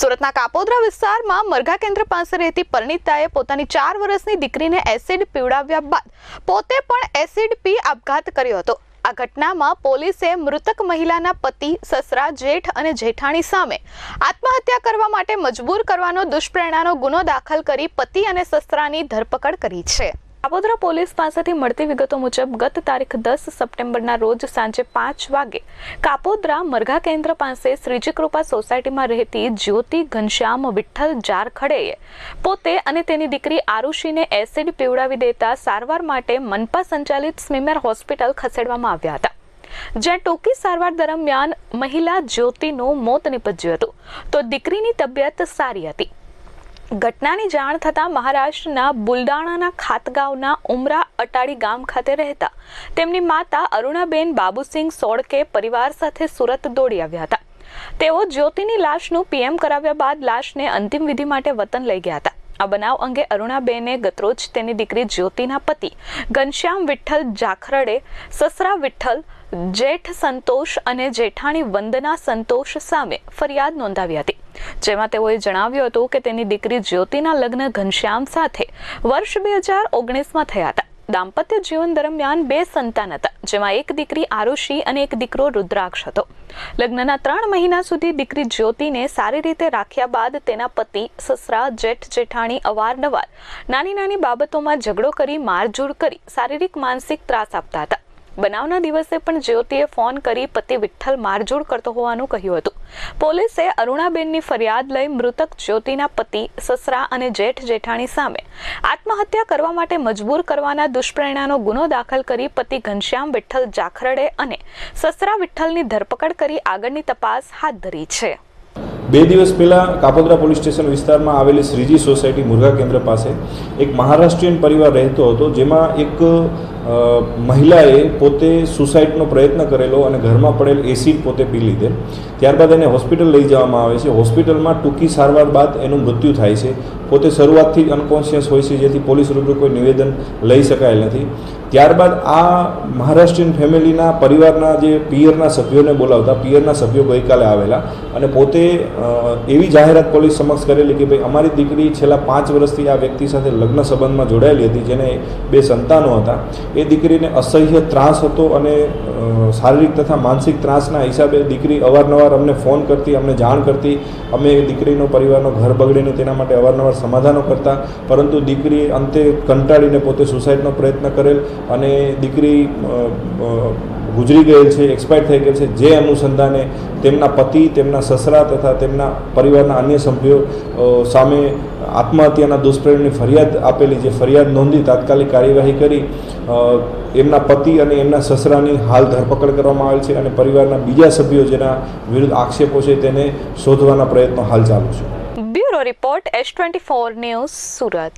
સુરતના કાપોદ્રા વિસ્તારમાં મરઘા કેન્દ્ર પાસે રહેતી પરિણીતાએ પોતાની 4 વર્ષની દીકરીને એસિડ પીવડાવ્યા બાદ પોતે પણ એસિડ પી આપઘાત કર્યો હતો। આ ઘટનામાં પોલીસે મૃતક મહિલાના પતિ, સસરા, જેઠ અને જેઠાણી સામે આત્મહત્યા કરવા માટે મજબૂર કરવાનો દુષ્પ્રેરણાનો ગુનો દાખલ કરી પતિ અને સસરાની ધરપકડ કરી છે। કાપોદ્રા પોલીસ પાસેથી મળતી વિગતો મુજબ ગત તારીખ 10 સપ્ટેમ્બરના રોજ સાંજે 5 વાગે કાપોદ્રા મરઘા કેન્દ્ર પાસે શ્રીજી કૃપા સોસાયટીમાં રહેતી જ્યોતિ ઘનશ્યામ વિઠ્ઠલ જારખડેએ પોતે અને તેની દીકરી આરુષીને એસિડ પીવડાવી દેતા સારવાર માટે મનપા સંચાલિત સ્મીમેર હોસ્પિટલ ખસેડવામાં આવ્યા હતા। જ્યાં ટૂંકી સારવાર દરમિયાન મહિલા જ્યોતિનું મોત નીપજ્યું હતું તો દીકરીની તબિયત સારી હતી। ઘટનાની જાણ થતાં મહારાષ્ટ્રના બુલડાણાના ખાતગાંવના ઉમરા અટાડી ગામ ખાતે રહેતા તેમની માતા અરુણાબેન બાબુસિંહ સોળકે પરિવાર સાથે સુરત દોડી આવ્યા હતા। તેઓ જ્યોતિની લાશનું પીએમ કરાવ્યા બાદ લાશને અંતિમ વિધિ માટે વતન લઈ ગયા હતા। આ બનાવ અંગે અરુણાબેને ગતરોજ તેની દીકરી જ્યોતિના પતિ ઘનશ્યામ વિઠ્ઠલ જાખરડે, સસરા વિઠ્ઠલ, જેઠ સંતોષ અને જેઠાણી વંદના સંતોષ સામે ફરિયાદ નોંધાવી હતી। જેમાં તેઓએ જણાવ્યું હતું કે તેની દીકરી જ્યોતિના લગ્ન ઘનશ્યામ સાથે વર્ષ 2019માં થયા હતા। દાંપત્ય જીવન દરમિયાન 2 સંતાન હતા, જેમાં એક દીકરી આરુષી અને એક દીકરો રુદ્રાક્ષ હતો। લગ્નના 3 મહિના સુધી દીકરી જ્યોતિને સારી રીતે રાખ્યા બાદ તેના પતિ, સસરા, જેઠ જેઠાણી અવારનવાર નાની બાબતોમાં ઝઘડો કરી મારઝૂડ કરી શારીરિક માનસિક ત્રાસ આપતા હતા। બનાવના દિવસે પણ જ્યોતિએ ફોન કરી પતિ વિઠ્ઠલ મારઝૂડ કરતો હોવાનું કહ્યું હતું। પોલીસે અરુણાબેનની ફરિયાદ લઈ મૃતક જ્યોતિના પતિ, સસરા અને જેઠ જેઠાણી સામે આત્મહત્યા કરવા માટે મજબૂર કરવાના દુષ્પ્રેરણાનો ગુનો દાખલ કરી પતિ ઘનશ્યામ વિઠ્ઠલ જાખરડે અને સસરા વિઠ્ઠલની ધરપકડ કરી આગળની તપાસ હાથ ધરી છે। 2 દિવસ પહેલાં કાપોદ્રા પોલીસ સ્ટેશન વિસ્તારમાં આવેલી શ્રીજી સોસાયટી મુરઘા કેન્દ્ર પાસે એક મહારાષ્ટ્રીયન પરિવાર રહેતો હતો, જેમાં એક મહિલાએ પોતે સુસાઇડનો પ્રયત્ન કરેલો અને ઘરમાં પડેલ એસિડ પોતે પી લીધેલ। ત્યારબાદ એને હોસ્પિટલ લઈ જવામાં આવે છે। હોસ્પિટલમાં ટૂંકી સારવાર બાદ એનું મૃત્યુ થાય છે। પોતે શરૂઆતથી જ અનકોન્શિયસ હોય છે, જેથી પોલીસ રૂબરૂ કોઈ નિવેદન લઈ શકાયેલ નથી। ત્યારબાદ આ મહારાષ્ટ્રીયન ફેમિલીના પરિવારના જે પિયરના સભ્યોને બોલાવતા પિયરના સભ્યો ગઈકાલે આવેલા અને પોતે એવી જાહેરાત પોલીસ સમક્ષ કરેલી કે ભાઈ અમારી દીકરી છેલ્લા 5 વર્ષથી આ વ્યક્તિ સાથે લગ્ન સંબંધમાં જોડાયેલી હતી, જેને 2 સંતાનો હતા। એ દીકરીને અસહ્ય ત્રાસ હતો અને શારીરિક તથા માનસિક ત્રાસના હિસાબે દીકરી અવારનવાર અમને ફોન કરતી, અમને જાણ કરતી। અમે દીકરીનો પરિવારનો ઘર બગડીને તેના માટે અવારનવાર સમાધાનો કરતા, પરંતુ દીકરીએ અંતે કંટાળીને પોતે સુસાઇડનો પ્રયત્ન કરેલ અને દીકરી ગુજરી ગયેલ છે, એક્સપાયર થઈ ગયેલ છે। જે અનુસંધાને તેમના પતિ, તેમના સસરા તથા તેમના પરિવારના અન્ય સભ્યો સામે આત્મહત્યાના દુષ્પ્રેરણાની ફરિયાદ આપેલી, જે ફરિયાદ નોંધી તાત્કાલિક કાર્યવાહી કરી એમના પતિ અને એમના સસરાની હાલ ધરપકડ કરવામાં આવેલ છે અને પરિવારના બીજા સભ્યો જેના વિરુદ્ધ આક્ષેપો છે તેને શોધવાના પ્રયત્નો હાલ ચાલુ છે। Bureau report S24 news, Surat.